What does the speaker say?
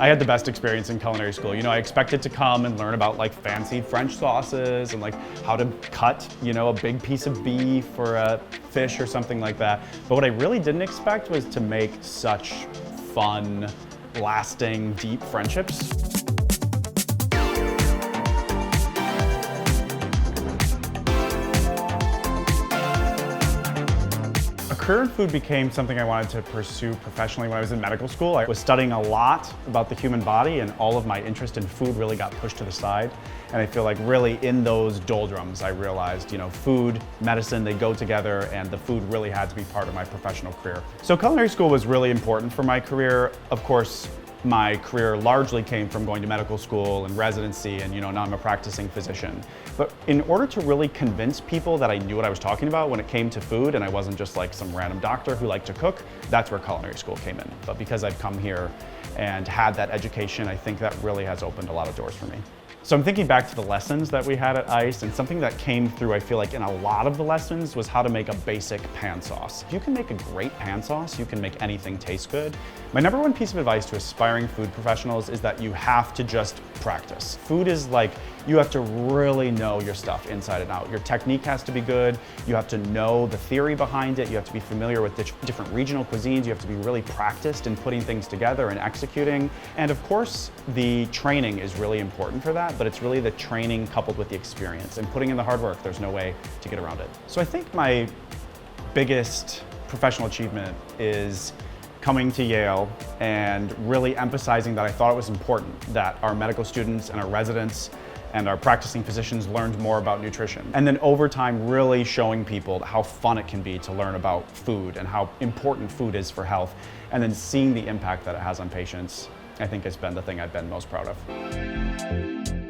I had the best experience in culinary school. I expected to come and learn about like fancy French sauces and like how to cut, a big piece of beef or a fish or something like that. But what I really didn't expect was to make such fun, lasting, deep friendships. A career in food became something I wanted to pursue professionally when I was in medical school. I was studying a lot about the human body, and all of my interest in food really got pushed to the side. And I feel like really in those doldrums, I realized, food, medicine, they go together, and the food really had to be part of my professional career. So culinary school was really important for my career. Of course, my career largely came from going to medical school and residency, and now I'm a practicing physician. But in order to really convince people that I knew what I was talking about when it came to food, and I wasn't just like some random doctor who liked to cook, that's where culinary school came in. But because I've come here and had that education, I think that really has opened a lot of doors for me. So I'm thinking back to the lessons that we had at ICE, and something that came through, I feel like, in a lot of the lessons was how to make a basic pan sauce. If you can make a great pan sauce, you can make anything taste good. My number one piece of advice to aspiring food professionals is that you have to just practice. Food is like, you have to really know your stuff inside and out. Your technique has to be good. You have to know the theory behind it. You have to be familiar with different regional cuisines. You have to be really practiced in putting things together and executing. And of course, the training is really important for that, but it's really the training coupled with the experience and putting in the hard work. There's no way to get around it. So I think my biggest professional achievement is coming to Yale and really emphasizing that I thought it was important that our medical students and our residents and our practicing physicians learned more about nutrition. And then over time, really showing people how fun it can be to learn about food and how important food is for health. And then seeing the impact that it has on patients, I think has been the thing I've been most proud of.